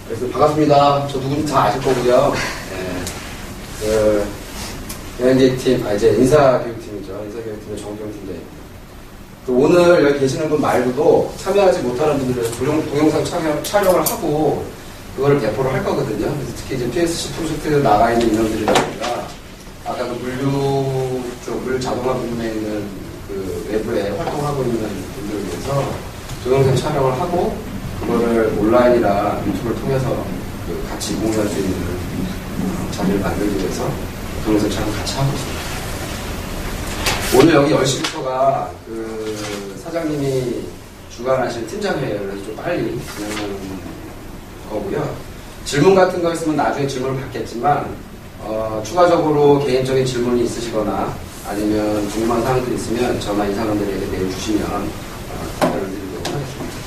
그래서 반갑습니다. 저 누군지 다 아실 거고요. 연예팀, 이제 인사교육팀이죠. 인사교육팀의 정경 팀장님. 오늘 여기 계시는 분 말고도 참여하지 못하는 분들은 동영상 촬영을 하고 그거를 배포를 할 거거든요. 그래서 특히 이제 PSC 프로젝트 나가 있는 인원들이라든가 아까 그 물류 쪽, 물 자동화 부분에 있는 그 외부에 활동하고 있는 분들을 위해서 동영상 촬영을 하고 그거를 온라인이나 유튜브를 통해서 그 같이 공유할 수 있는 자리를 만들기 위해서 동영상 촬영 같이 하고 있습니다. 오늘 여기 10시부터가 그 사장님이 주관하신 팀장회의를 그래서 좀 빨리 진행하는 거고요. 질문 같은 거 있으면 나중에 질문을 받겠지만 추가적으로 개인적인 질문이 있으시거나 아니면 궁금한 사항들이 있으면 저나 이사관들에게 메일 주시면 답변을 드리도록 하겠습니다.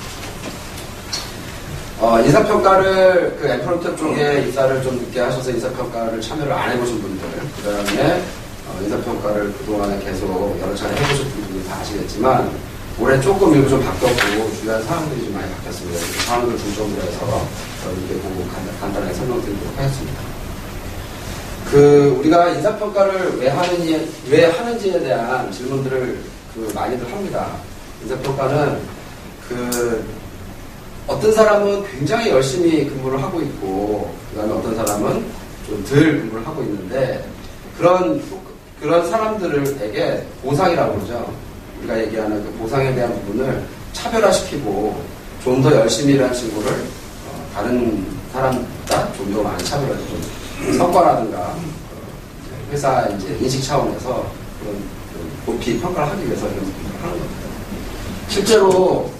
인사평가를 그 엠프론트 쪽에 입사를 좀 늦게 하셔서 인사평가를 참여를 안 해보신 분들, 그 다음에 인사평가를 그동안에 계속 여러 차례 해보셨던 분들이 다 아시겠지만 올해 조금 일부 좀 바뀌었고 주요한 사항들이 좀 많이 바뀌었습니다. 그 사항들을 중점으로 해서 이렇게 보고 간단하게 설명드리도록 하겠습니다. 우리가 인사평가를 왜 하는지에 대한 질문들을 많이들 합니다. 인사평가는 어떤 사람은 굉장히 열심히 근무를 하고 있고, 그 다음에 어떤 사람은 좀 덜 근무를 하고 있는데, 그런 사람들에게 보상이라고 그러죠. 우리가 얘기하는 그 보상에 대한 부분을 차별화시키고, 좀 더 열심히 일하는 친구를 다른 사람보다 좀 더 많이 차별화해서 성과라든가, 회사 이제 인식 차원에서 그런 높이 평가를 하기 위해서 이런 평가를 하는 겁니다. 실제로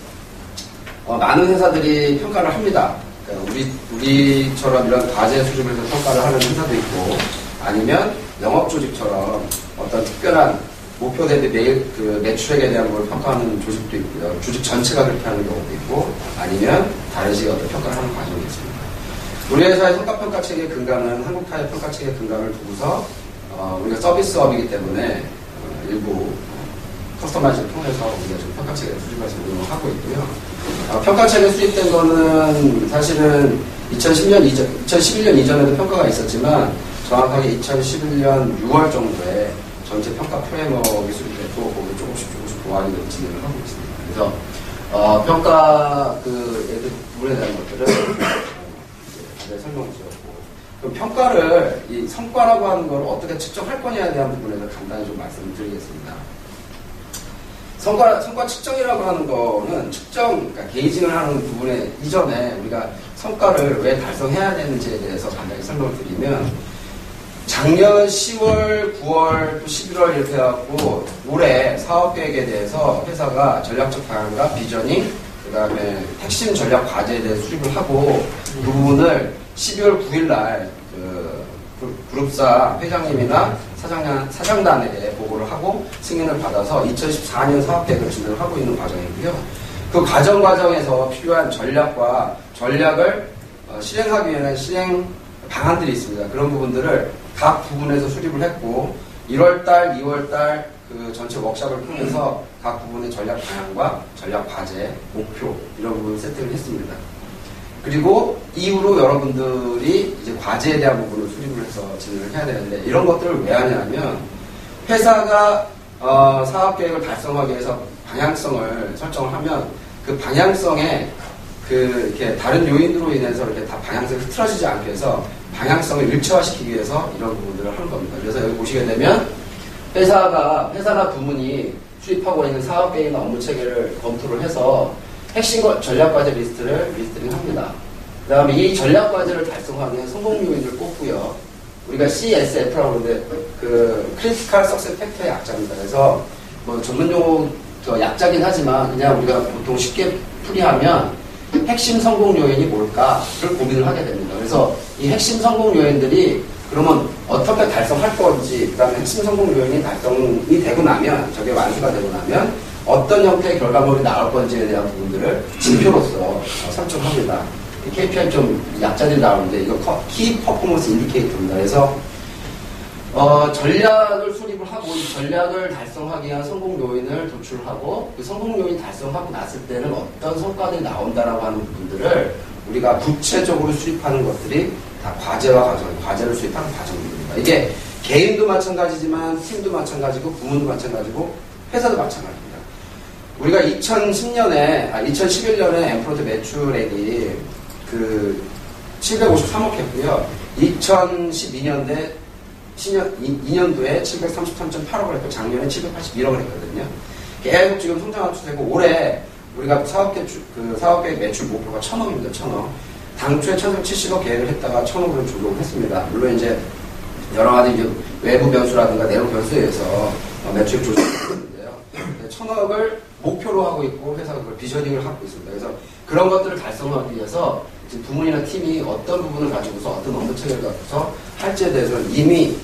많은 회사들이 평가를 합니다. 그러니까 우리처럼 이런 과제 수준을 해서 평가를 하는 회사도 있고, 아니면 영업조직처럼 어떤 특별한 목표 대비 매출액에 대한 걸 평가하는 조직도 있고요. 조직 전체가 그렇게 하는 경우도 있고, 아니면 다른 식의 어떤 평가를 하는 과정이 있습니다. 우리 회사의 성과평가 체계 근간은 한국타의 평가 체계 근간을 두고서 우리가 서비스업이기 때문에 일부 커스터마이즈를 통해서 우리가 지금 평가체계 수립해서 운영을 하고 있고요. 평가체계 수립된 거는 사실은 2011년 이전에도 평가가 있었지만 정확하게 2011년 6월 정도에 전체 평가 프레임워크가 수립됐고 거기 조금씩 보완이 되고 진행을 하고 있습니다. 그래서 평가 애들 부분에 대한 것들을 다들 설명을 드렸고, 그럼 평가를 이 성과라고 하는 걸 어떻게 측정할 거냐에 대한 부분에서 간단히 좀 말씀을 드리겠습니다. 성과 측정이라고 하는 거는 그러니까 게이징을 하는 부분에 이전에 우리가 성과를 왜 달성해야 되는지에 대해서 간단히 설명을 드리면, 작년 10월, 9월, 또 11월 이렇게 해갖고 올해 사업계획에 대해서 회사가 전략적 방향과 비저닝, 그 다음에 핵심 전략 과제에 대해서 수립을 하고 그 부분을 12월 9일날 그룹사 회장님이나 사장단에게 보고를 하고 승인을 받아서 2014년 사업계획을 진행을 하고 있는 과정이고요. 그 과정에서 필요한 전략을 실행하기 위한 실행 방안들이 있습니다. 그런 부분들을 각 부분에서 수립을 했고 1월달, 2월달 그 전체 워크숍을 통해서 각 부분의 전략 방향과 전략 과제, 목표 이런 부분을 세팅을 했습니다. 그리고 이후로 여러분들이 이제 과제에 대한 부분을 수립을 해서 진행을 해야 되는데, 이런 것들을 왜 하냐면 회사가 사업계획을 달성하기 위해서 방향성을 설정을 하면 그 방향성에 이렇게 다른 요인으로 인해서 이렇게 다 방향성이 흐트러지지 않게 해서 방향성을 일체화시키기 위해서 이런 부분들을 하는 겁니다. 그래서 여기 보시게 되면 회사나 부문이 수립하고 있는 사업계획이나 업무 체계를 검토를 해서 핵심 전략과제 리스트링 합니다. 그 다음에 이 전략과제를 달성하기 위한 성공 요인을 꼽고요. 우리가 CSF라고 하는데 크리티컬 석세스 팩터의 약자입니다. 그래서 전문 용어 약자긴 하지만 그냥 우리가 보통 쉽게 풀이하면 핵심 성공 요인이 뭘까를 고민을 하게 됩니다. 그래서 이 핵심 성공 요인들이 그러면 어떻게 달성할 건지, 그 다음에 핵심 성공 요인이 달성이 되고 나면, 저게 완수가 되고 나면 어떤 형태의 결과물이 나올 건지에 대한 부분들을 지표로서 설정합니다. KPI 좀 약자들이 나오는데 이거 키 퍼포먼스 인디케이터입니다. 그래서 전략을 수립을 하고 이 전략을 달성하기 위한 성공 요인을 도출하고 그 성공 요인 달성하고 났을 때는 어떤 성과들이 나온다라고 하는 부분들을 우리가 구체적으로 수립하는 것들이 다 과제와 과제를 수립하는 과정입니다. 이게 개인도 마찬가지지만 팀도 마찬가지고 부문도 마찬가지고 회사도 마찬가지입니다. 우리가 2011년에 엠프론트 매출액이 753억 했고요. 2012년도에 733.8억을 했고 작년에 781억을 했거든요. 계속 지금 성장한 추세고 올해 우리가 사업계획 매출 목표가 1,000억입니다. 1,000억. 당초에 1,370억 계획을 했다가 1,000억으로 조정을 했습니다. 물론 이제 여러 가지 이제 외부 변수라든가 내부 변수에 의해서 매출 조정을 했는데요. 1,000억을 목표로 하고 있고 회사가 그걸 비저닝을 하고 있습니다. 그래서 그런 것들을 달성하기 위해서 지금 부문이나 팀이 어떤 부분을 가지고서 어떤 업무 체계를 갖고서 할지에 대해서는 이미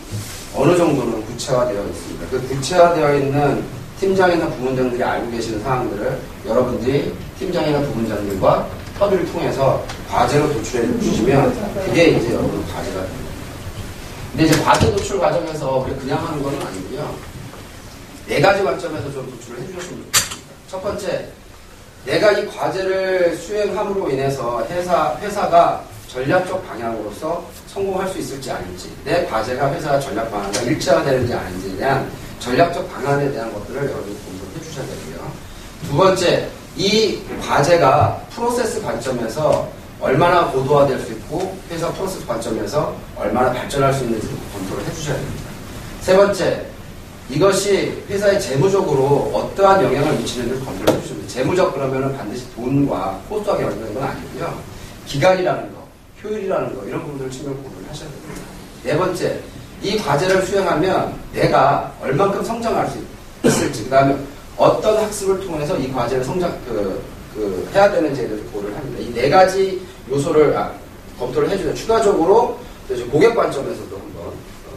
어느 정도는 구체화되어 있습니다. 그 구체화되어 있는 팀장이나 부문장들이 알고 계시는 사항들을 여러분들이 팀장이나 부문장들과 협의를 통해서 과제로 도출해 주시면 그게 이제 여러분 과제가 됩니다. 근데 이제 과제 도출 과정에서 우리가 그냥 하는 건 아니고요. 4가지 관점에서 좀 도출을 해주셨으면 좋겠습니다. 첫 번째, 내가 이 과제를 수행함으로 인해서 회사가 전략적 방향으로서 성공할 수 있을지 아닌지, 내 과제가 회사 전략 방향과 일치화되는지 아닌지에 대한 전략적 방안에 대한 것들을 여러분이 공부해 주셔야 되고요. 두 번째, 이 과제가 프로세스 관점에서 얼마나 고도화될 수 있고 회사 프로세스 관점에서 얼마나 발전할 수 있는지 검토를 해주셔야 됩니다. 세 번째, 이것이 회사의 재무적으로 어떠한 영향을 미치는지 검토를 해주십니다. 재무적 그러면은 반드시 돈과 코스트하게 연결된 건 아니고요. 기간이라는 거, 효율이라는 거 이런 부분들을 측면을 고려를 하셔야 됩니다. 네 번째, 이 과제를 수행하면 내가 얼만큼 성장할 수 있을지, 그 다음에 어떤 학습을 통해서 이 과제를 해야 되는지에 대해서 고려를 합니다. 이 4가지 요소를 검토를 해주세요. 추가적으로 고객 관점에서도 한번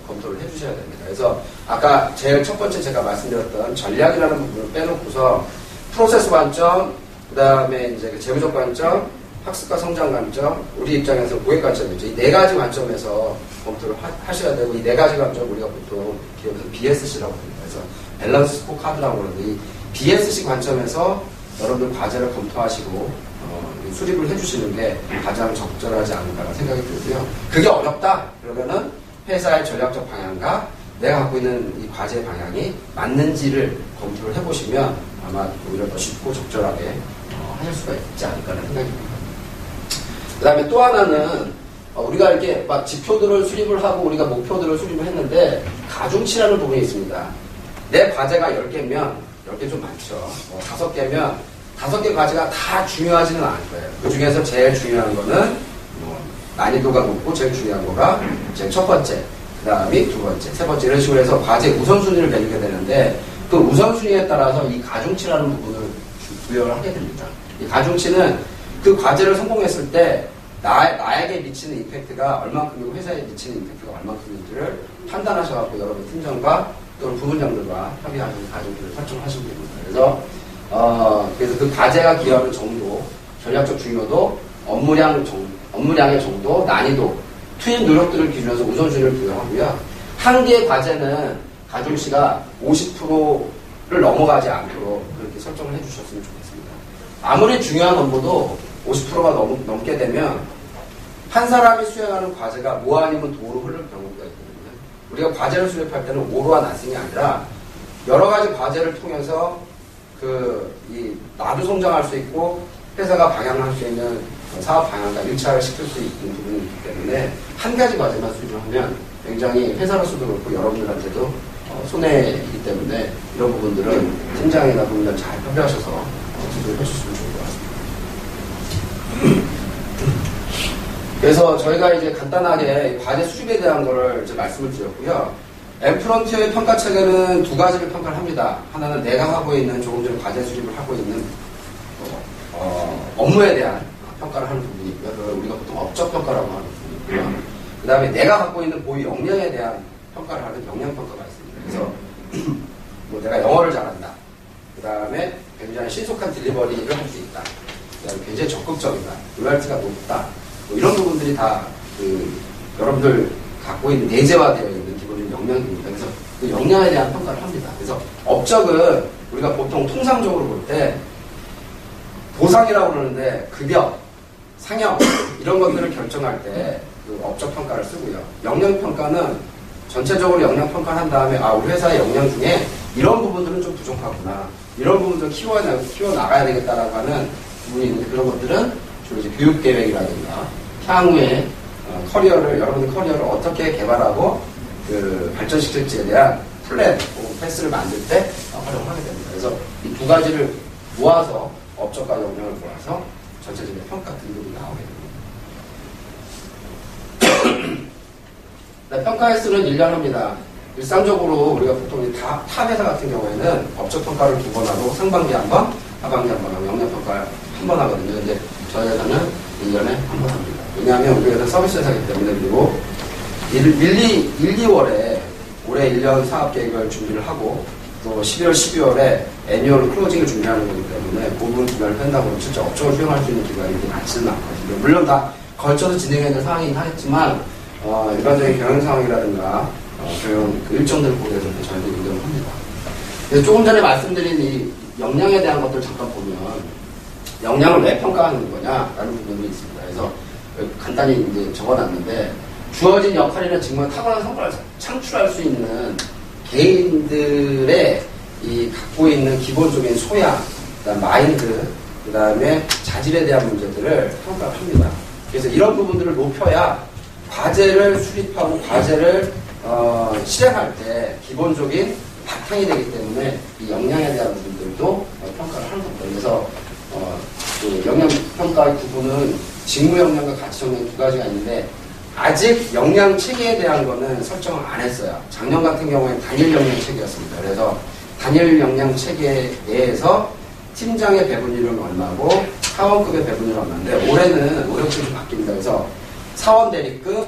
검토를 해주셔야 됩니다. 그래서 아까 제일 첫 번째 제가 말씀드렸던 전략이라는 부분을 빼놓고서 프로세스 관점, 그 다음에 이제 재무적 관점, 학습과 성장 관점, 우리 입장에서 고객 관점이죠. 이 4가지 관점에서 검토를 하셔야 되고, 이 4가지 관점 우리가 보통 기업에서 BSC라고 합니다. 그래서 밸런스 스코어 카드라고 하는데, 이 BSC 관점에서 여러분들 과제를 검토하시고 수립을 해주시는 게 가장 적절하지 않을까라는 생각이 들고요. 그게 어렵다 그러면은 회사의 전략적 방향과 내가 갖고 있는 이 과제 방향이 맞는지를 검토를 해보시면 아마 오히려 더 쉽고 적절하게 하실 수가 있지 않을까라는 생각이 듭니다. 그 다음에 또 하나는 우리가 이렇게 막 지표들을 수립을 하고 우리가 목표들을 수립을 했는데 가중치라는 부분이 있습니다. 내 과제가 10개면 10개 좀 많죠. 5개면 5개 과제가 다 중요하지는 않을 거예요. 그 중에서 제일 중요한 거는 난이도가 높고 제일 중요한 거가 제일 첫 번째, 그 다음이 두 번째, 세 번째 이런 식으로 해서 과제 우선순위를 매기게 되는데 그 우선순위에 따라서 이 가중치라는 부분을 부여를 하게 됩니다. 이 가중치는 그 과제를 성공했을 때 나에게 미치는 임팩트가 얼만큼이고 회사에 미치는 임팩트가 얼만큼인지를 판단하셔서 여러분 팀장과 또는 부문장들과 협의하시는 가중치를 설정하시면 됩니다. 그래서 그 과제가 기여하는 정도, 전략적 중요도, 업무량의 정도, 난이도, 투입 노력들을 기준으로 우선순위를 부여하고요. 한 개의 과제는 가중치가 50%를 넘어가지 않도록 그렇게 설정을 해주셨으면 좋겠습니다. 아무리 중요한 업무도 50%가 넘게 되면 한 사람이 수행하는 과제가 뭐 아니면 도로 흐를 경우가 있거든요. 우리가 과제를 수립할 때는 오로와 나승이 아니라 여러 가지 과제를 통해서 나도 성장할 수 있고 회사가 방향을 할 수 있는 사업 방향과 일치를 시킬 수 있는 부분이 있기 때문에 한 가지 과제만 수립을 하면 굉장히 회사로서도 그렇고 여러분들한테도 손해이기 때문에 이런 부분들은 팀장이나 부문장 잘 협의하셔서 수립을 해주시면 좋을 것 같습니다. 그래서 저희가 이제 간단하게 과제 수립에 대한 거를 이제 말씀을 드렸고요. 엠프론티어의 평가 체계는 2가지를 평가를 합니다. 하나는 내가 하고 있는 조금 전에 과제 수립을 하고 있는 업무에 대한 평가를 하는 부분이 있고요. 그걸 우리가 보통 업적 평가라고 하는 부분이 있고요. 그 다음에 내가 갖고 있는 고유 역량에 대한 평가를 하는 역량 평가가 있습니다. 그래서 내가 영어를 잘한다. 그 다음에 굉장히 신속한 딜리버리를 할 수 있다. 그 다음에 굉장히 적극적이다. 로열티가 높다. 이런 부분들이 다 여러분들 갖고 있는 내재화되어 있는 기본적인 역량입니다. 그래서 그 역량에 대한 평가를 합니다. 그래서 업적은 우리가 보통 통상적으로 볼 때 보상이라고 그러는데 급여, 상영 이런 것들을 결정할 때 그 업적 평가를 쓰고요. 역량 평가는 전체적으로 역량 평가를 한 다음에 우리 회사의 역량 중에 이런 부분들은 좀 부족하구나. 이런 부분들 키워나가야 되겠다라고 하는 부분이 있는데 그런 것들은 주로 이제 교육계획이라든가 향후에 여러분의 커리어를 어떻게 개발하고 그 발전시킬지에 대한 플랜 혹은 패스를 만들 때 활용을 하게 됩니다. 그래서 이 두 가지를 모아서 업적과 역량을 모아서 전체적인 평가 등급이 나오게 됩니다. 네, 평가 횟수는 1년입니다. 일상적으로 우리가 보통 탑 회사 같은 경우에는 업적 평가를 2번 하고 상반기 한 번, 하반기 한 번 하고 역량 평가를 한 번 하거든요. 근데 저희 회사는 1년에 한 번 합니다. 왜냐하면 우리 회사 서비스 회사이기 때문에. 그리고 1, 2월에 올해 1년 사업 계획을 준비를 하고 또 11월, 12월에 애니얼 클로징을 준비하는 거기 때문에 그 부분 기간을 뺀다고 진짜 업적을 수행할 수 있는 기간이 많지는 않거든요. 물론 다 걸쳐서 진행해야 될 상황이긴 하겠지만 일반적인 경영 상황이라든가 경영 그 일정들을 보고해서 저희도 의견을 합니다. 그래서 조금 전에 말씀드린 이 역량에 대한 것들 잠깐 보면 역량을 왜 평가하는 거냐라는 부분이 있습니다. 그래서 간단히 이제 적어놨는데 주어진 역할이나 직무에 탁월한 성과를 창출할 수 있는 개인들의 이 갖고 있는 기본적인 소양, 그다음 마인드, 그다음에 자질에 대한 문제들을 평가를 합니다. 그래서 이런 부분들을 높여야 과제를 수립하고 과제를 실행할 때 기본적인 바탕이 되기 때문에 이 역량에 대한 부분들도 평가를 하는 겁니다. 그래서 그 역량 평가의 부분은 직무 역량과 가치 역량 두 가지가 있는데 아직 역량 체계에 대한 거는 설정을 안 했어요. 작년 같은 경우에는 단일 역량 체계였습니다. 그래서 단일 역량 체계에 대해서 팀장의 배분율은 얼마고 사원급의 배분율은 얼마인데 올해부터 좀 바뀝니다. 그래서 사원 대리급,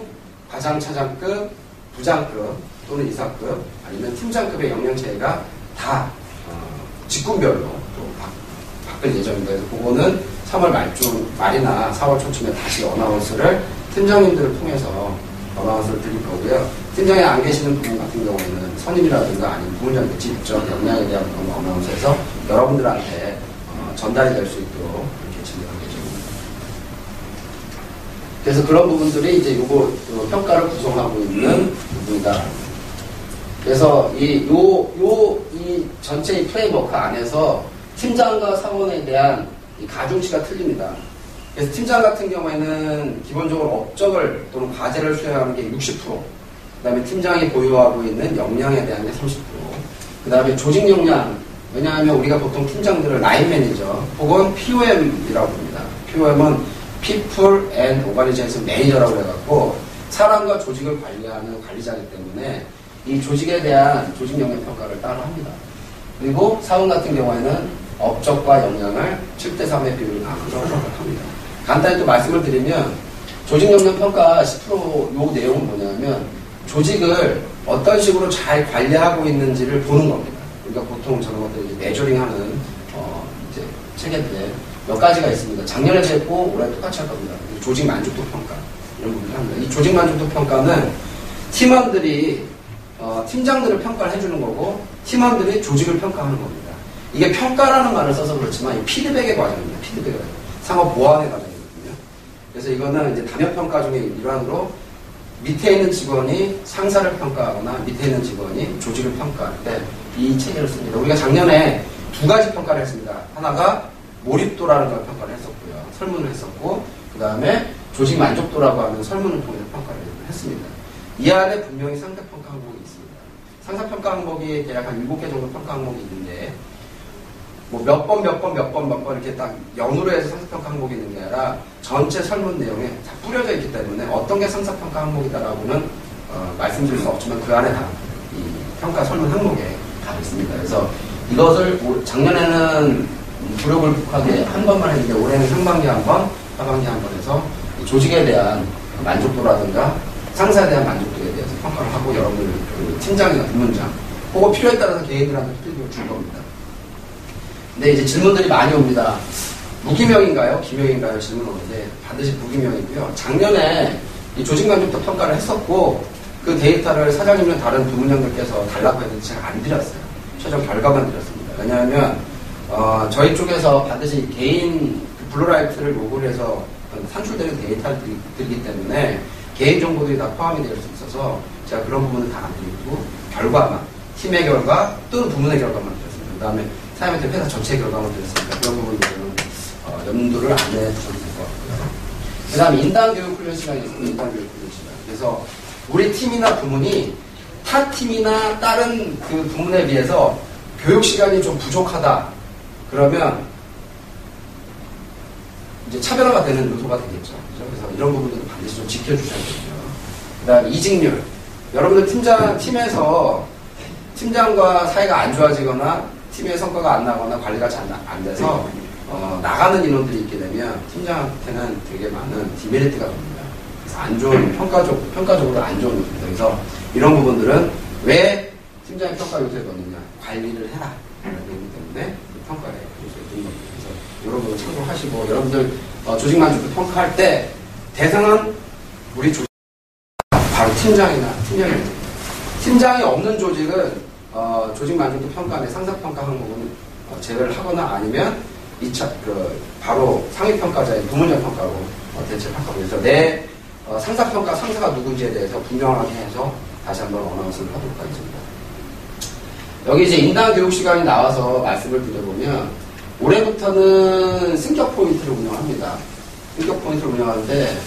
과장 차장급, 부장급 또는 이사급 아니면 팀장급의 역량 체계가 다 직군별로 또 바뀔 예정입니다. 그래서 그거는 3월 말이나 4월 초쯤에 다시 어나운스를 팀장님들을 통해서 어나운스를 드릴 거고요. 팀장이 안 계시는 부분 같은 경우에는 선임이라든가 아니면 부문장들 직접 역량에 대한 어나운스에서 여러분들한테 전달이 될 수 있도록 이렇게 진행할 예정입니다. 그래서 그런 부분들이 이제 요거 평가를 구성하고 있는 부분이다. 그래서 이 전체 이 프레임워크 안에서 팀장과 사원에 대한 이 가중치가 틀립니다. 그래서 팀장 같은 경우에는 기본적으로 업적을 또는 과제를 수행하는 게 60%, 그 다음에 팀장이 보유하고 있는 역량에 대한 게 30%, 그 다음에 조직 역량, 왜냐하면 우리가 보통 팀장들을 라인 매니저 혹은 POM이라고 합니다. POM은 People and Organization Manager라고 해갖고 사람과 조직을 관리하는 관리자이기 때문에 이 조직에 대한 조직 역량 평가를 따로 합니다. 그리고 사원 같은 경우에는 업적과 역량을 7대3의 비율로 나눠서 합니다. 간단히 또 말씀을 드리면 조직 역량 평가 10% 요 내용은 뭐냐면 조직을 어떤 식으로 잘 관리하고 있는지를 보는 겁니다. 그러니까 보통 저런 것들 이제 메저링하는 이제 체계인데 몇 가지가 있습니다. 작년에도 했고 올해 똑같이 할 겁니다. 조직 만족도 평가 이런 부분을 합니다. 이 조직 만족도 평가는 팀원들이 팀장들을 평가를 해주는 거고 팀원들이 조직을 평가하는 겁니다. 이게 평가라는 말을 써서 그렇지만 이 피드백의 과정입니다. 피드백의 과정. 상업 보완의 과정이거든요. 그래서 이거는 이제 단역 평가 중에 일환으로 밑에 있는 직원이 상사를 평가하거나 밑에 있는 직원이 조직을 평가할 때 이 체계를 씁니다. 우리가 작년에 두 가지 평가를 했습니다. 하나가 몰입도라는 걸 평가를 했었고요. 설문을 했었고 그 다음에 조직 만족도라고 하는 설문을 통해서 평가를 했습니다. 이 안에 분명히 상사평가 항목이 있습니다. 상사평가 항목이 대략 한 7개 정도 평가 항목이 있는데 뭐 몇 번 이렇게 딱 0으로 해서 상사평가 항목이 있는 게 아니라 전체 설문 내용에 다 뿌려져 있기 때문에 어떤 게 상사평가 항목이다라고는 말씀드릴 수 없지만 그 안에 다 이 평가 설문 항목에 다 있습니다. 그래서 이것을 작년에는 불효불복하게 한 번만 했는데 올해는 상반기 한 번, 하반기 한 번 해서 조직에 대한 만족도라든가 상사에 대한 만족도에 대해서 평가를 하고 여러분들 그 팀장이나 부문장 혹은 필요에 따라서 개인들한테 피드백을 줄 겁니다. 근데 이제 질문들이 많이 옵니다. 무기명인가요? 기명인가요? 질문 오는데 반드시 무기명이고요. 작년에 이 조직 만족도 평가를 했었고 그 데이터를 사장님이나 다른 부문장들께서 달라고 했는데 제가 안 드렸어요. 최종 결과만 드렸습니다. 왜냐하면 저희 쪽에서 반드시 개인 블루라이트를 요구를 해서 산출되는 데이터들이기 때문에 개인정보들이 다 포함이 될 수 있어서 제가 그런 부분은 다 안 드리고 결과만, 팀의 결과 또는 부문의 결과만 드렸습니다. 그 다음에 사장님한테 회사 전체 결과만 드렸으니까 그런 부분들은 염두를 안 해주셔도 될 것 같고요. 그 다음에 인단교육 훈련 시간이 있습니다. 인단교육 훈련 시간. 그래서 우리 팀이나 부문이 타 팀이나 다른 그 부문에 비해서 교육 시간이 좀 부족하다. 그러면 이제 차별화가 되는 요소가 되겠죠. 그죠? 그래서 이런 부분들은 반드시 좀 지켜주셔야겠고요. 그 다음에 이직률. 여러분들 팀에서 팀장과 사이가 안 좋아지거나 팀의 성과가 안 나거나 관리가 잘 안 돼서 나가는 인원들이 있게 되면 팀장한테는 되게 많은 디메리트가 됩니다. 그래서 안 좋은 평가적으로 안 좋은 요소입니다. 그래서 이런 부분들은 왜 팀장의 평가 요소에 넣느냐? 관리를 해라. 라는 얘기 때문에 평가에 요소에 넣는 겁니다. 그래서 이런 부분 참고하시고 여러분들 조직 만족도 평가할 때 대상은 우리 조직 바로 팀장이나 팀장입니다. 팀장이 없는 조직은 조직 만족도 평가 내 상사 평가 항목은 제외를 하거나 아니면 2차 바로 상위 평가자의 부문적 평가로 대체를 할 거고요. 그래서 내 상사 평가 상사가 누군지에 대해서 분명하게 해서 다시 한번 어나운스를 하도록 하겠습니다. 여기 이제 인당 교육 시간이 나와서 말씀을 드려보면 올해부터는 승격 포인트를 운영합니다. 승격 포인트를 운영하는데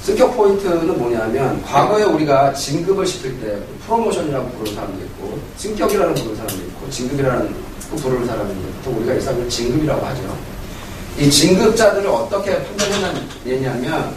승격 포인트는 뭐냐면 과거에 우리가 진급을 시킬 때 프로모션이라고 부르는 사람도 있고 승격이라는 부르는 사람도 있고 진급이라는 부르는 사람도 있고 보통 우리가 일상적으로 진급이라고 하죠. 이 진급자들을 어떻게 판단해내냐면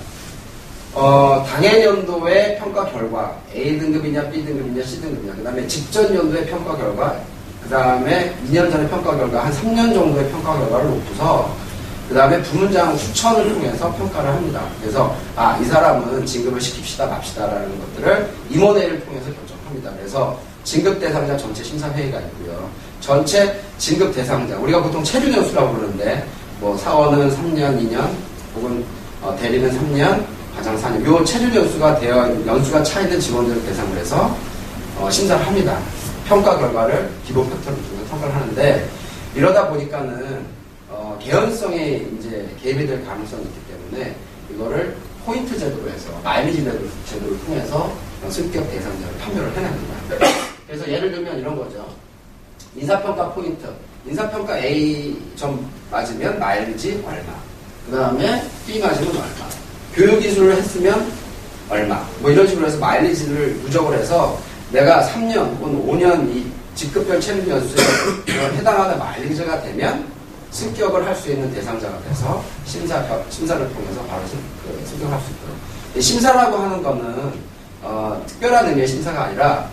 당해 연도의 평가 결과 A 등급이냐 B 등급이냐 C 등급이냐 그 다음에 직전 연도의 평가 결과 그 다음에 2년 전의 평가 결과 한 3년 정도의 평가 결과를 놓고서 그 다음에 부문장 추천을 통해서 평가를 합니다. 그래서 이 사람은 진급을 시킵시다 맙시다라는 것들을 임원회의를 통해서 결정합니다. 그래서 진급 대상자 전체 심사회의가 있고요. 전체 진급 대상자 우리가 보통 체류 연수라고 부르는데 뭐 사원은 3년, 2년 혹은 대리는 3년, 과장 4년 요 체류 연수가 연수가 차 있는 직원들을 대상으로 해서 심사를 합니다. 평가 결과를 기본 팩터를 통해서 평가를 하는데 이러다 보니까는 개연성에 이제 개입이 될 가능성이 있기 때문에 이거를 포인트 제도로 해서 마일리지 제도를 통해서 승격 대상자를 판별을 해냅니다. 그래서 예를 들면 이런 거죠. 인사평가 포인트. 인사평가 A점 맞으면 마일리지 얼마. 그 다음에 B 맞으면 얼마. 교육이수를 했으면 얼마. 뭐 이런 식으로 해서 마일리지를 누적을 해서 내가 3년 혹은 5년 이 직급별 체류 연수에 해당하는 마일리지가 되면 승격을 할 수 있는 대상자가 돼서 심사를 통해서 바로 승격할 수 있도록. 심사라고 하는 거는 특별한 의미의 심사가 아니라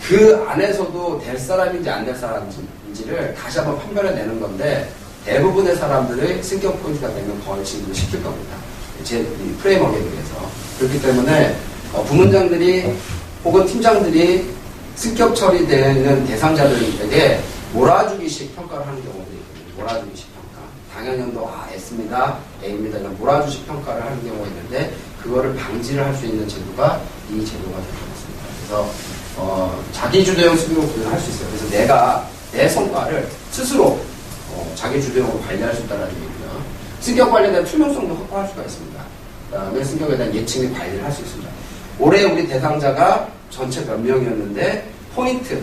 그 안에서도 될 사람인지 안 될 사람인지를 다시 한번 판별해내는 건데 대부분의 사람들의 승격 포인트가 되면 거의 진급을 시킬 겁니다. 제 프레임워크에 의해서. 그렇기 때문에 부문장들이 혹은 팀장들이 승격 처리되는 대상자들에게 몰아주기식 평가를 하는 경우도 있거든요. 몰아주기식 평가. 당연연도 S입니다. A입니다. 이런 몰아주기식 평가를 하는 경우가 있는데 그거를 방지를 할 수 있는 제도가 이 제도가 될 것 같습니다. 그래서 자기주도형 승격을 구현할 수 있어요. 그래서 내가 내 성과를 스스로 자기주도형으로 관리할 수 있다는 얘기고요. 승격 관리에 대한 투명성도 확보할 수가 있습니다. 그다음에 승격에 대한 예측 및 관리를 할 수 있습니다. 올해 우리 대상자가 전체 몇 명이었는데 포인트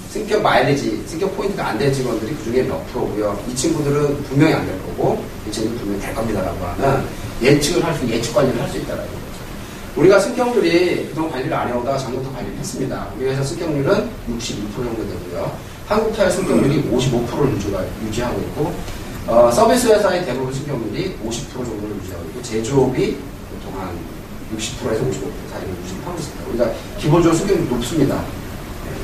승격 마일리지, 승격 포인트가 안 된 직원들이 그 중에 몇 프로고요. 이 친구들은 분명히 안 될 거고, 이 친구들은 분명히 될 겁니다라고 하는 예측을 할 수, 예측 관리를 할 수 있다라는 거죠. 우리가 승격률이 그동안 관리를 안 해오다가 작년부터 관리를 했습니다. 우리 회사 승격률은 62% 정도 되고요. 한국타의 승격률이 55%를 유지하고 있고, 서비스 회사의 대부분 승격률이 50% 정도를 유지하고 있고, 제조업이 보통 한 60%에서 55% 사이를 유지하고 있습니다. 우리가 기본적으로 승격률이 높습니다.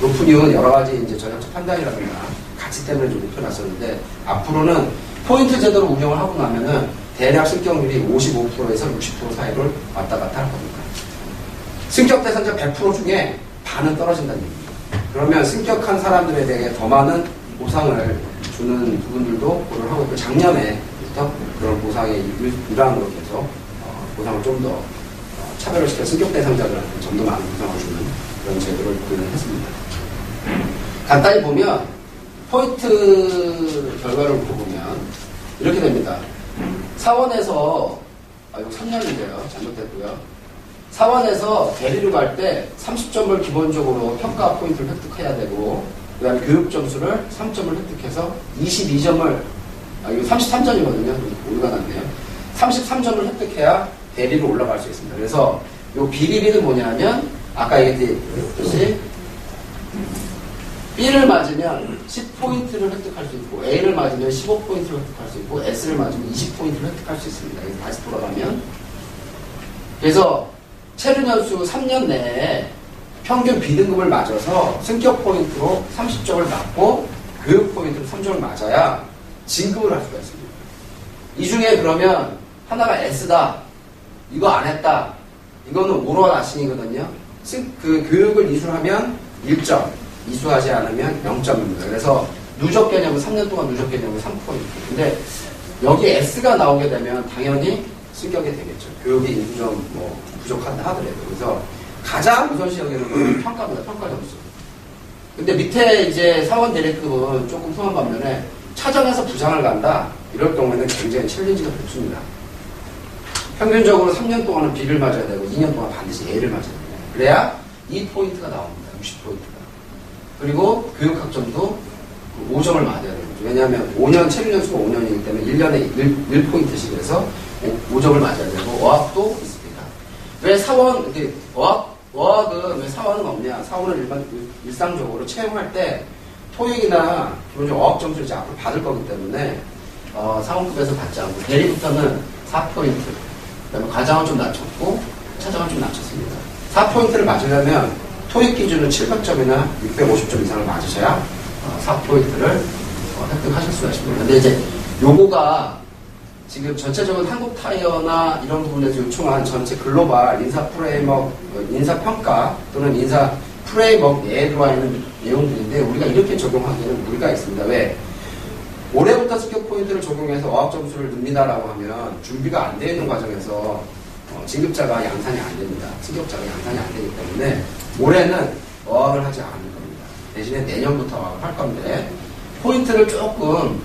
높은 이유는 여러 가지 이제 전략적 판단이라든가 가치 때문에 좀 높여놨었는데 앞으로는 포인트 제도로 운영을 하고 나면은 대략 승격률이 55%에서 60% 사이를 왔다 갔다 할 겁니다. 승격 대상자 100% 중에 반은 떨어진다는 얘기입니다. 그러면 승격한 사람들에 대해 더 많은 보상을 주는 부분들도 고려를 하고 있고 작년에부터 그런 보상의 일환으로 해서 보상을 좀 더 차별을 시켜 승격 대상자들한테 좀 더 많은 보상을 주는 그런 제도를 구현을 했습니다. 간단히 보면 포인트 결과를 보면 이렇게 됩니다. 사원에서, 이거 3년인데요. 잘못됐고요. 사원에서 대리로 갈 때 30점을 기본적으로 평가 포인트를 획득해야 되고, 그 다음에 교육 점수를 3점을 획득해서 22점을, 이거 33점이거든요. 오류가 났네요. 33점을 획득해야 대리로 올라갈 수 있습니다. 그래서 이 비리비는 뭐냐면, 아까 얘기했듯이 B를 맞으면 10포인트를 획득할 수 있고, A를 맞으면 15포인트를 획득할 수 있고, S를 맞으면 20포인트를 획득할 수 있습니다. 다시 돌아가면. 그래서 체류연수 3년 내에 평균 B등급을 맞아서 승격 포인트로 30점을 맞고, 교육 포인트로 3점을 맞아야 진급을 할 수가 있습니다. 이 중에 그러면 하나가 S다. 이거 안 했다. 이거는 오로와 나싱이거든요. 그 교육을 이수하면 1점. 이수하지 않으면 0점입니다. 그래서 누적 개념은 3년 동안 누적 개념은 3포인트. 근데 여기 S가 나오게 되면 당연히 승격이 되겠죠. 교육이 인수점 부족한다 하더라도. 그래서 가장 우선시 여기는 건 평가입니다. 평가 점수. 근데 밑에 이제 사원 대리급은 조금 흠한 반면에 차정해서 부장을 간다. 이럴 경우에는 굉장히 챌린지가 높습니다. 평균적으로 3년 동안은 B를 맞아야 되고 2년 동안 반드시 A를 맞아야 됩니다. 그래야 2포인트가 나옵니다. 60포인트가. 그리고 교육학점도 5점을 맞아야 되는 거죠. 왜냐하면 5년, 체류연수가 5년이기 때문에 1년에 1포인트씩 해서 5점을 맞아야 되고, 어학도 있습니다. 왜 사원, 어학은 왜 사원은 없냐? 사원은 일상적으로 채용할 때 토익이나 기본적으로 어학 점수를 이제 앞으로 받을 거기 때문에, 사원급에서 받지 않고, 대리부터는 4포인트. 그 다음에 과장은 좀 낮췄고, 차장은 좀 낮췄습니다. 4포인트를 맞으려면 토익 기준은 700점이나 650점 이상을 맞으셔야 4포인트를 획득하실 수가 있습니다. 근데 이제 요거가 지금 전체적으로 한국 타이어나 이런 부분에서 요청한 전체 글로벌 인사 프레임워크, 인사 평가 또는 인사 프레임워크 내에 들어와 있는 내용들인데 우리가 이렇게 적용하기에는 무리가 있습니다. 왜? 올해부터 습격 포인트를 적용해서 어학 점수를 줍니다라고 하면 준비가 안 되어 있는 과정에서 진급자가 양산이 안 됩니다. 승격자가 양산이 안 되기 때문에 올해는 어학을 하지 않을 겁니다. 대신에 내년부터 어학을 할 건데 포인트를 조금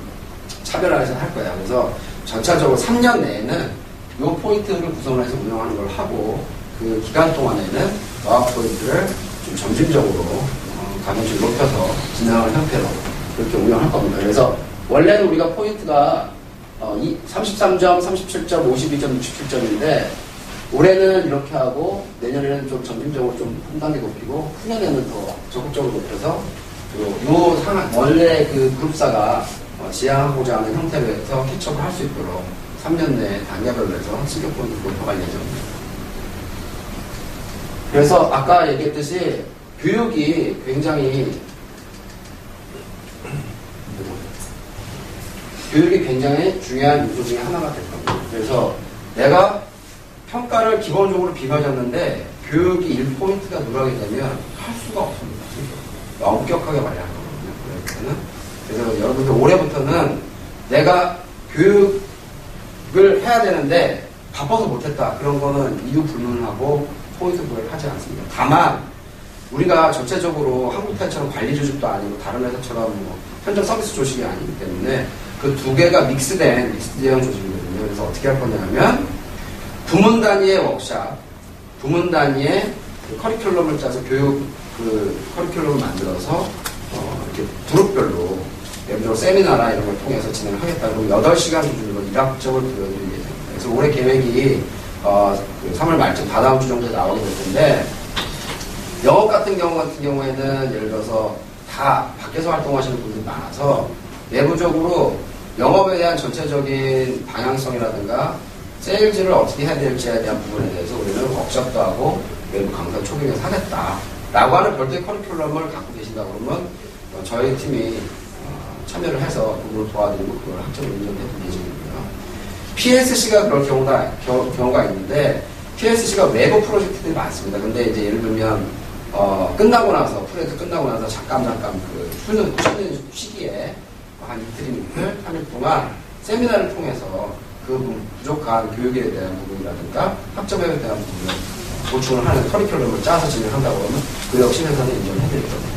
차별화해서 할 거예요. 그래서 전체적으로 3년 내에는 이 포인트를 구성을 해서 운영하는 걸 하고 그 기간 동안에는 어학 포인트를 좀 점진적으로 가격을 높여서 진행하는 형태로 그렇게 운영할 겁니다. 그래서 원래는 우리가 포인트가 33점, 37점, 52점, 67점인데 올해는 이렇게 하고 내년에는 좀 점진적으로 좀 한 단계 높이고 후년에는 더 적극적으로 높여서 그리고 원래 그 그룹사가 지향하고자 하는 형태로 해서 캐치업을 할 수 있도록 3년 내에 단계별로 해서 승격 포인트 높여갈 예정입니다. 그래서 아까 얘기했듯이 교육이 굉장히 중요한 요소 중에 하나가 될 겁니다. 그래서 내가 평가를 기본적으로 비맞았는데 교육이 1포인트가 누락이 되면 할 수가 없습니다. 엄격하게 말해야 하거든요. 그래서 여러분들 올해부터는 내가 교육을 해야 되는데 바빠서 못했다. 그런 거는 이유 불문하고 포인트 부여를 하지 않습니다. 다만 우리가 전체적으로 한국타처럼 관리 조직도 아니고 다른 회사처럼 현장 서비스 조직이 아니기 때문에 그 두 개가 믹스된 믹스형 조직이거든요. 그래서 어떻게 할 거냐면 부문 단위의 워크샵, 부문 단위의 커리큘럼을 짜서 교육 커리큘럼을 만들어서 이렇게 그룹별로 예를 들어 세미나나 이런 걸 통해서 진행을 하겠다고 8시간 기준으로 1학점을 부여드릴 예정입니다. 그래서 올해 계획이 3월 말쯤 다다음 주 정도에 나오게 될 텐데 영업 같은 경우에는 예를 들어서 다 밖에서 활동하시는 분들이 많아서 내부적으로 영업에 대한 전체적인 방향성이라든가 세일즈를 어떻게 해야 될지에 대한 부분에 대해서 우리는 워크숍도 하고 외부 강사 초빙에서 하겠다라고 하는 별도의 커리큘럼을 갖고 계신다 그러면 저희 팀이 참여를 해서 그걸 도와드리고 그걸 학점을 인정해드릴 예정이고요. PSC가 그럴 경우가 있는데 PSC가 외부 프로젝트들이 많습니다. 근데 이제 예를 들면 끝나고 나서 프로젝트 끝나고 나서 잠깐 그 쉬는 시기에 한 이틀, 3일 동안 세미나를 통해서 그 부족한 교육에 대한 부분이라든가 학점에 대한 부분을 보충을 하는 커리큘럼을 짜서 진행한다고 하면 그 역시 회사는 인정해드릴 겁니다.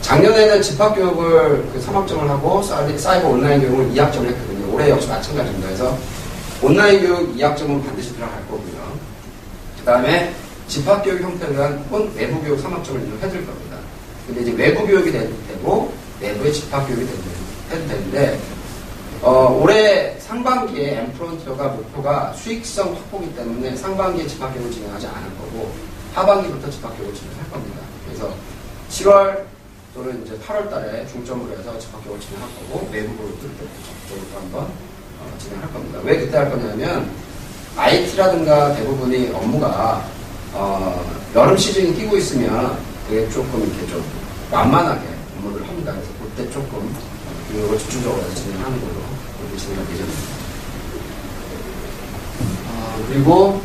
작년에는 집합교육을 3학점을 하고 사이버 온라인 교육을 2학점을 했거든요. 올해 역시 마찬가지입니다. 그래서 온라인 교육 2학점은 반드시 들어갈 거고요. 그 다음에 집합교육 형태로 한 혹은 외부 교육 3학점을 해줄 겁니다. 근데 이제 외부 교육이 되고 내부의 집합교육이 해도 되는데 올해 상반기에 엠프론티어가 목표가 수익성 확보이기 때문에 상반기에 집합교육을 진행하지 않을 거고 하반기부터 집합교육을 진행할 겁니다. 그래서 7월 또는 이제 8월 달에 중점으로 해서 집합교육을 진행할 거고 외부 교육을 적극적으로 한번 진행할 겁니다. 왜 그때 할 거냐면 IT라든가 대부분이 업무가 여름 시즌이 끼고 있으면 그게 조금 이렇게 좀 만만하게 업무를 합니다. 그래서 그때 조금 교육을 집중적으로 진행하는 걸로 그렇게 진행할 예정입니다. 그리고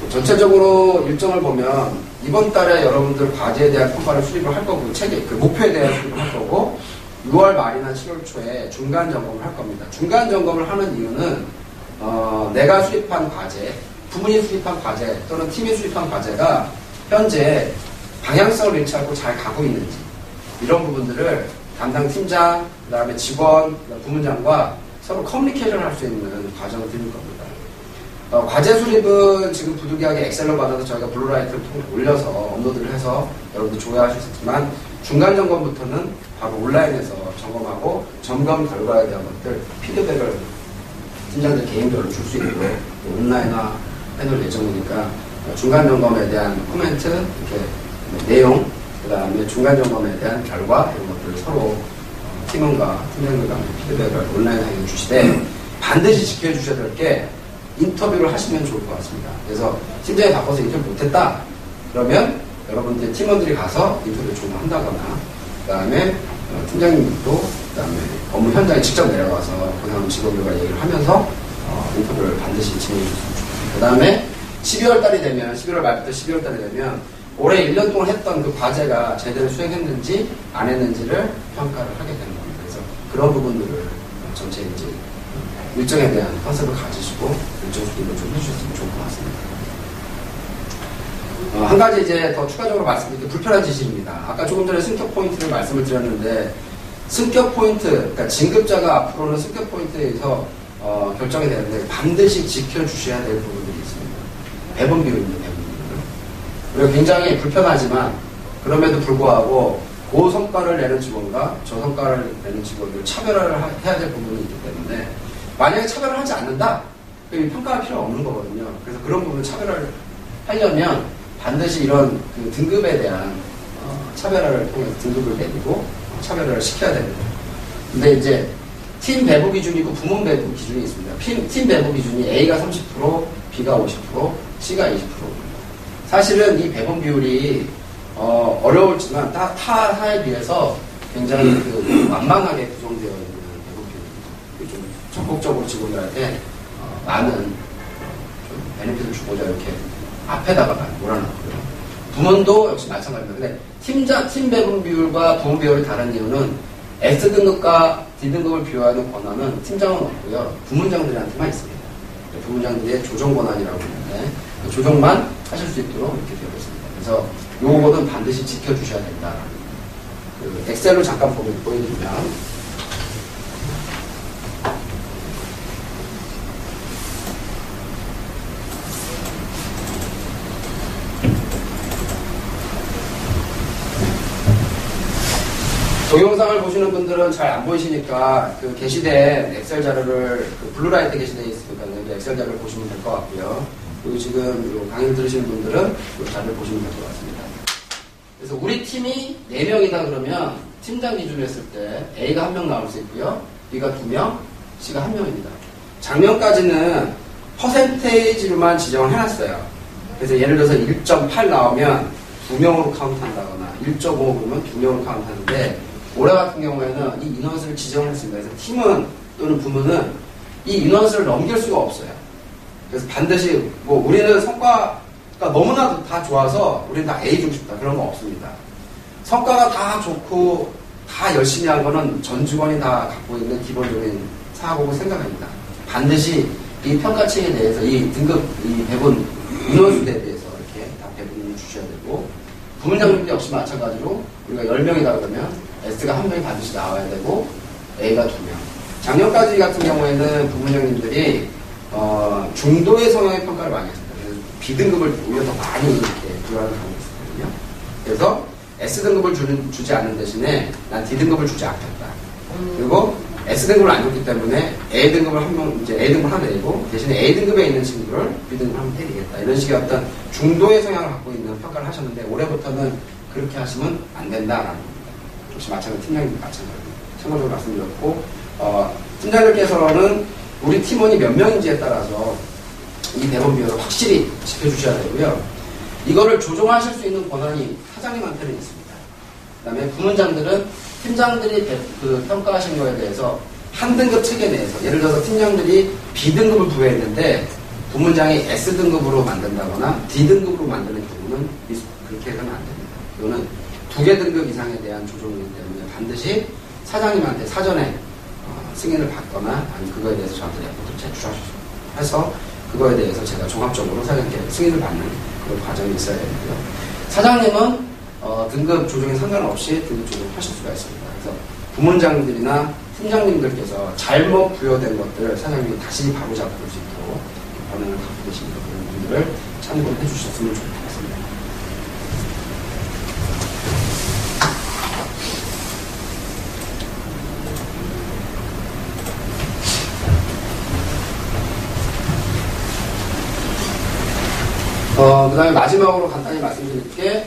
전체적으로 일정을 보면 이번 달에 여러분들 과제에 대한 평가를 수립을 할 거고 그 목표에 대한 수립을 할 거고 6월 말이나 7월 초에 중간 점검을 할 겁니다. 중간 점검을 하는 이유는 내가 수립한 과제, 부문이 수립한 과제 또는 팀이 수립한 과제가 현재 방향성을 잃지 않고 잘 가고 있는지 이런 부분들을 담당 팀장, 그 다음에 직원, 부문장과 서로 커뮤니케이션을 할 수 있는 과정을 드릴 겁니다. 과제 수립은 지금 부득이하게 엑셀로 받아서 저희가 블루라이트를 통해 올려서 업로드를 해서 여러분들 조회하실 수 있지만 중간 점검부터는 바로 온라인에서 점검하고 점검 결과에 대한 것들 피드백을 팀장들 개인별로 줄 수 있고 온라인화 해놓을 예정이니까 중간 점검에 대한 코멘트, 이렇게 내용, 그 다음에 중간 점검에 대한 결과 이런 것들을 서로 팀원과 팀장들과 피드백을 온라인하게 주시되 반드시 지켜주셔야 될 게 인터뷰를 하시면 좋을 것 같습니다. 그래서 팀장이 바빠서 인터뷰 못했다 그러면 여러분들 팀원들이 가서 인터뷰를 좀 한다거나 그 다음에 팀장님도 그 다음에 업무 현장에 직접 내려가서 그 다음 직원들과 얘기를 하면서 인터뷰를 반드시 진행해 주셨으면 좋겠습니다. 그 다음에 12월 달이 되면 11월 말부터 12월 달이 되면 올해 1년 동안 했던 그 과제가 제대로 수행했는지 안 했는지를 평가를 하게 되는 겁니다. 그래서 그런 부분들을 전체 이제 일정에 대한 컨셉을 가지시고 일정 수립을 좀 해주셨으면 좋을 것 같습니다. 한 가지 이제 더 추가적으로 말씀드릴 게 불편한 지시입니다. 아까 조금 전에 승격 포인트를 말씀을 드렸는데 승격 포인트, 그러니까 진급자가 앞으로는 승격 포인트에서 결정이 되는데 반드시 지켜주셔야 될 부분들이 있습니다. 배분 비율입니다. 배분 비율. 그리고 굉장히 불편하지만 그럼에도 불구하고 그 성과를 내는 직원과 저 성과를 내는 직원을 차별화를 해야 될 부분이 있기 때문에 만약에 차별을 하지 않는다? 그럼 평가할 필요가 없는 거거든요. 그래서 그런 부분을 차별화를 하려면 반드시 이런 그 등급에 대한 차별화를 통해서 등급을 매기고 차별화를 시켜야 됩니다. 근데 이제 팀 배부 기준이 있고 부문 배부 기준이 있습니다. 팀 배부 기준이 A가 30%, B가 50%, C가 20%. 사실은 이 배분 비율이 어려울지만 타 사에 비해서 굉장히 그 완만하게 구성되어 있는 배분 비율입니다. 좀 적극적으로 직원들한테 많은 좀 베네핏을 주고자 이렇게 앞에다가 몰아놨고요. 부문도 역시 마찬가지입니다. 근데 팀 배분 비율과 부문 비율이 다른 이유는 S등급과 D등급을 비교하는 권한은 팀장은 없고요. 부문장들한테만 있습니다. 부문장들의 조정 권한이라고 하는데 그 조정만 하실 수 있도록 이렇게 되어 있습니다. 그래서 요거는 반드시 지켜주셔야 된다. 그 엑셀로 잠깐 보여드리면 동영상을 보시는 분들은 잘 안 보이시니까 그 게시된 엑셀 자료를 그 블루라이트 게시되어 있으니까 그 엑셀 자료를 보시면 될 것 같고요. 그리고 지금 강의를 들으시는 분들은 그 자료를 보시면 될 것 같습니다. 그래서 우리 팀이 4명이다 그러면 팀장 기준으로 했을 때 A가 1명 나올 수 있고요. B가 2명, C가 1명입니다. 작년까지는 퍼센테이지로만 지정을 해놨어요. 그래서 예를 들어서 1.8 나오면 2명으로 카운트한다거나 1.5 그러면 2명으로 카운트하는데 올해 같은 경우에는 이 인원수를 지정했습니다. 그래서 팀은 또는 부문은 이 인원수를 넘길 수가 없어요. 그래서 반드시 뭐 우리는 성과가 너무나도 다 좋아서 우리는 다 A 주고 싶다 그런 거 없습니다. 성과가 다 좋고 다 열심히 한 거는 전 직원이 다 갖고 있는 기본적인 사고고 생각합니다. 반드시 이 평가층에 대해서 이 등급, 이 배분 인원수 대비해서 이렇게 다 배분을 주셔야 되고 부문장님도 역시 마찬가지로 우리가 10명이다 그러면 S가 1명이 반드시 나와야 되고 A가 2명, 작년까지 같은 경우에는 부문장님들이 중도의 성향의 평가를 많이 했습니다. 그래서 B등급을 오히려 더 많이 이렇게 부여하는 경우가 있었거든요. 그래서 S등급을 주지 않는 대신에 난 D등급을 주지 않겠다. 그리고 S등급을 안 줬기 때문에 A등급을 A등급을 하나 내고 대신에 A등급에 있는 친구를 B등급을 하면 때리겠다. 이런 식의 어떤 중도의 성향을 갖고 있는 평가를 하셨는데 올해부터는 그렇게 하시면 안 된다라는 겁니다. 역시 마찬가지 팀장님도 마찬가지입니다. 참고적으로 말씀드렸고 팀장님께서는 우리 팀원이 몇 명인지에 따라서 이 대본 비율을 확실히 지켜주셔야 되고요. 이거를 조정하실 수 있는 권한이 사장님한테는 있습니다. 그 다음에 부문장들은 팀장들이 평가하신 거에 대해서 한 등급 체계 내에서 예를 들어서 팀장들이 B등급을 부여했는데 부문장이 S등급으로 만든다거나 D등급으로 만드는 경우는 그렇게 해서는 안 됩니다. 이거는 2개 등급 이상에 대한 조정이기 때문에 반드시 사장님한테 사전에 승인을 받거나 아니면 그거에 대해서 저한테 레포트를 제출하셔서 그거에 대해서 제가 종합적으로 사장님께 승인을 받는 그런 과정이 있어야 되고요. 사장님은 등급 조정에 상관없이 등급 조정을 하실 수가 있습니다. 그래서 부문장들이나 팀장님들께서 잘못 부여된 것들을 사장님이 다시 바로잡을 수 있도록 권한을 갖고 계신 그런 분들을 참고해 주셨으면 좋겠습니다. 그 다음에 마지막으로 간단히 말씀드릴 게,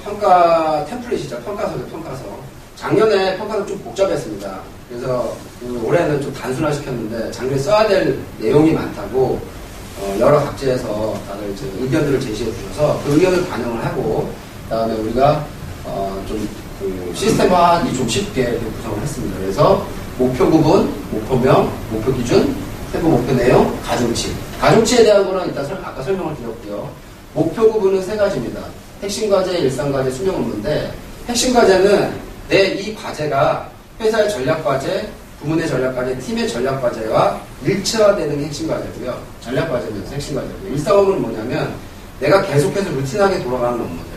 평가 템플릿이죠. 평가서. 작년에 평가서 좀 복잡했습니다. 그래서 올해는 좀 단순화시켰는데, 작년에 써야 될 내용이 많다고, 여러 각지에서 다들 이제 의견들을 제시해 주셔서 그 의견을 반영을 하고, 그 다음에 우리가, 시스템화하기 좀 쉽게 구성을 했습니다. 그래서 목표 구분, 목표명, 목표 기준, 세부 목표 내용, 가중치. 가중치에 대한 거는 일단 아까 설명을 드렸고요. 목표 구분은 3가지입니다. 핵심 과제, 일상 과제, 수명 업무인데 핵심 과제는 내 이 과제가 회사의 전략 과제, 부문의 전략 과제, 팀의 전략 과제와 일치화되는 게 핵심 과제고요. 전략 과제면서 핵심 과제고요. 일상 업무는 뭐냐면 내가 계속해서 루틴하게 돌아가는 업무들.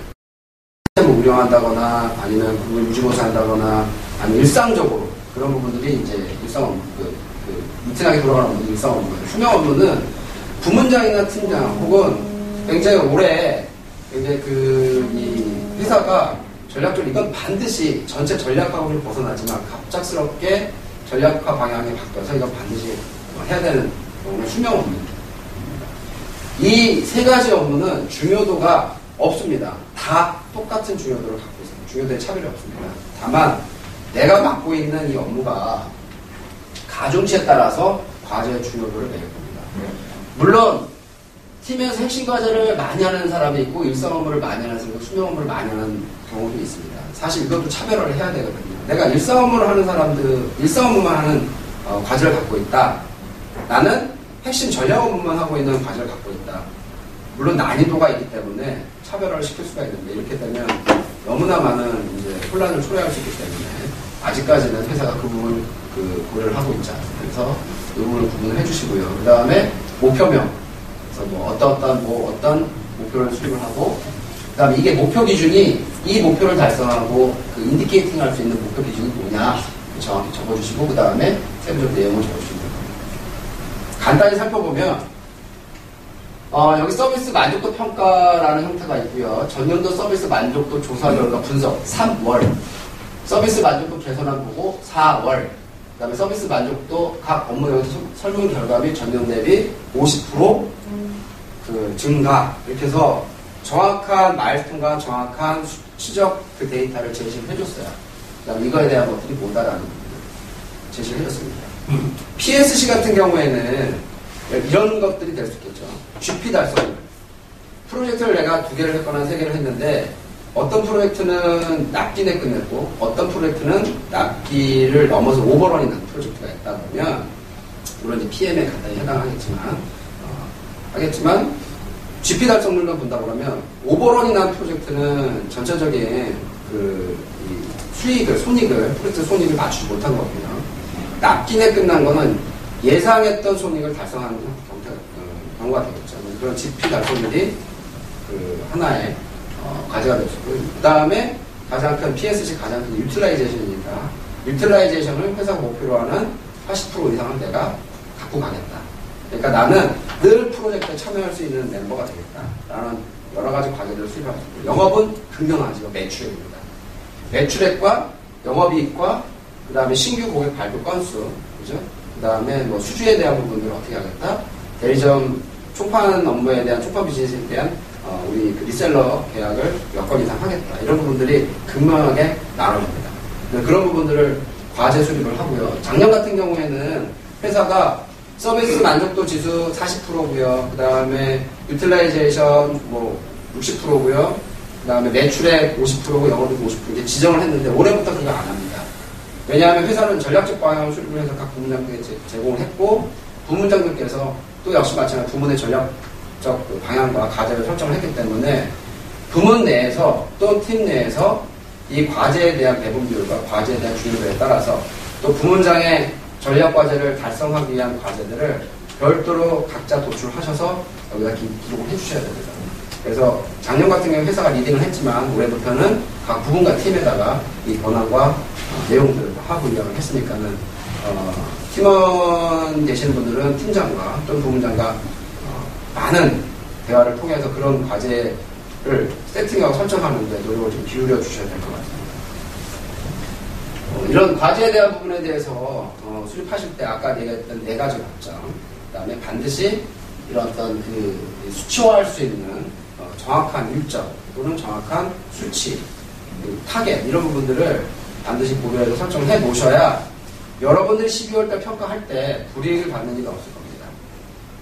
시스템을 운영한다거나 아니면 그걸 유지보수한다거나 아니면 일상적으로 그런 부분들이 이제 일상 업무, 루틴하게 돌아가는 업무들, 일상 업무예요. 수명 업무는 부문장이나 팀장 혹은 굉장히 오래 이제 이 회사가 전략적으로 이건 반드시 전체 전략하고는 벗어나지만 갑작스럽게 전략화 방향이 바뀌어서 이건 반드시 해야 되는 경우는 수명 업무입니다. 이 3가지 업무는 중요도가 없습니다. 다 똑같은 중요도를 갖고 있습니다. 중요도에 차별이 없습니다. 다만 내가 맡고 있는 이 업무가 가중치에 따라서 과제의 중요도를 매길 겁니다. 물론 팀에서 핵심 과제를 많이 하는 사람이 있고 일상 업무를 많이 하는 사람이 있고 수명 업무를 많이 하는 경우도 있습니다. 사실 이것도 차별화를 해야 되거든요. 내가 일상 업무를 하는 사람들, 일상 업무만 하는 과제를 갖고 있다. 나는 핵심 전략 업무만 하고 있는 과제를 갖고 있다. 물론 난이도가 있기 때문에 차별화를 시킬 수가 있는데 이렇게 되면 너무나 많은 이제 혼란을 초래할 수 있기 때문에 아직까지는 회사가 그 부분을 고려를 하고 있지 않습니다. 그래서 이 부분을 구분을 해주시고요. 그 다음에 목표명. 그래서 어떤 목표를 수립을 하고, 그 다음에 이게 목표 기준이 이 목표를 달성하고 그 인디케이팅 할 수 있는 목표 기준이 뭐냐 정확히 적어주시고, 그 다음에 세부적 내용을 적어주시면 됩니다. 간단히 살펴보면, 여기 서비스 만족도 평가라는 형태가 있고요. 전년도 서비스 만족도 조사 결과 분석 3월, 서비스 만족도 개선안 보고 4월, 그 다음에 서비스 만족도 각 업무 설문 결과 및 전년 대비 50% 증가, 이렇게 해서 정확한 마일스톤과 정확한 수치적 그 데이터를 제시를 해줬어요. 그 다음에 이거에 대한 것들이 뭐다라는 것들을 제시를 해줬습니다. PSC 같은 경우에는 이런 것들이 될 수 있겠죠. GP 달성. 프로젝트를 내가 2개를 했거나 3개를 했는데 어떤 프로젝트는 납기 내 끝냈고 어떤 프로젝트는 납기를 넘어서 오버런이 난 프로젝트가 있다 그러면 물론 이제 PM에 간단히 하겠지만 GP 달성률만 본다고 그러면 오버런이 난 프로젝트는 전체적인 프로젝트 손익을 맞추지 못한 거거든요. 납기 내 끝난 거는 예상했던 손익을 달성하는 경우가 되겠죠. 그런 GP 달성률이 하나의 과제가 될 수 있고요. 그 다음에 가장 큰 PSC 가장 큰 유틸라이제이션이니까 유틸라이제이션을 회사가 목표로 하는 80% 이상은 내가 갖고 가겠다. 그러니까 나는 늘 프로젝트에 참여할 수 있는 멤버가 되겠다. 라는 여러 가지 과제들을 수립하고 있고, 영업은 분명하죠. 매출액입니다. 매출액과 영업이익과 그 다음에 신규 고객 발표 건수, 그죠? 그 다음에 뭐 수주에 대한 부분들을 어떻게 하겠다. 대리점 총판 업무에 대한 총판 비즈니스에 대한 우리 그 리셀러 계약을 몇 건 이상 하겠다. 이런 부분들이 극명하게 나눠집니다. 그런 부분들을 과제 수립을 하고요. 작년 같은 경우에는 회사가 서비스 만족도 지수 40%고요. 그 다음에 유틸라이제이션 뭐 60%고요. 그 다음에 매출액 50%고 영업이익 50% 이제 지정을 했는데 올해부터 그거 안 합니다. 왜냐하면 회사는 전략적 방향을 수립을 해서 각 부문장들에게 제공을 했고, 부문장들께서 또 역시 마찬가지로 부문의 전략적 방향과 과제를 설정을 했기 때문에 부문 내에서 또 팀 내에서 이 과제에 대한 배분 비율과 과제에 대한 중요도에 따라서 또 부문장의 전략 과제를 달성하기 위한 과제들을 별도로 각자 도출하셔서 여기다 기록을 해주셔야 됩니다. 그래서 작년 같은 경우에 회사가 리딩을 했지만 올해부터는 각 부문과 팀에다가 이 권한과 내용들을 하고 이야기를 했으니까는 팀원 되시는 분들은 팀장과 또는 부문장과 많은 대화를 통해서 그런 과제를 세팅하고 설정하는데 노력을 좀 기울여 주셔야 될 것 같습니다. 이런 과제에 대한 부분에 대해서 수립하실 때 아까 얘기했던 4가지 법정, 그 다음에 반드시 이런 어떤 그 수치화할 수 있는 정확한 일정 또는 정확한 수치, 타겟 이런 부분들을 반드시 고려해서 설정해 놓으셔야 여러분들이 12월달 평가할 때 불이익을 받는 일이 없을 겁니다.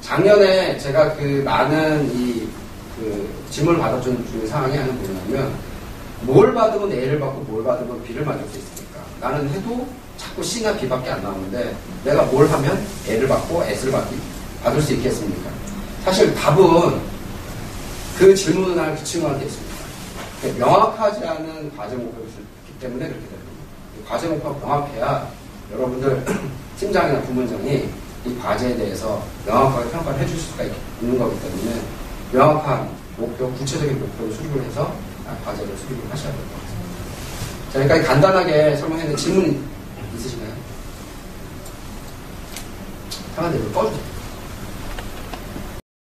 작년에 제가 그 많은 질문을 받아준 중에 상황이 하나 뭐냐면, 뭘 받으면 A를 받고 뭘 받으면 B를 맞을 수 있습니까? 나는 해도 자꾸 C나 B밖에 안 나오는데 내가 뭘 하면 A를 받고 S를 받을 수 있겠습니까? 사실 답은 그 질문을 할 그 친구한테 있습니다. 명확하지 않은 과제 목표를 있기 때문에 그렇게 됩니다. 과제 목표가 명확해야 여러분들 팀장이나 부문장이 이 과제에 대해서 명확하게 평가를 해줄 수가 있는 거기 때문에 명확한 목표, 구체적인 목표를 수립을 해서 과제를 수립을 하셔야 될 것 같습니다. 자, 여기까지 간단하게 설명했는데 질문 있으신가요? 상한대 이거 꺼주세요.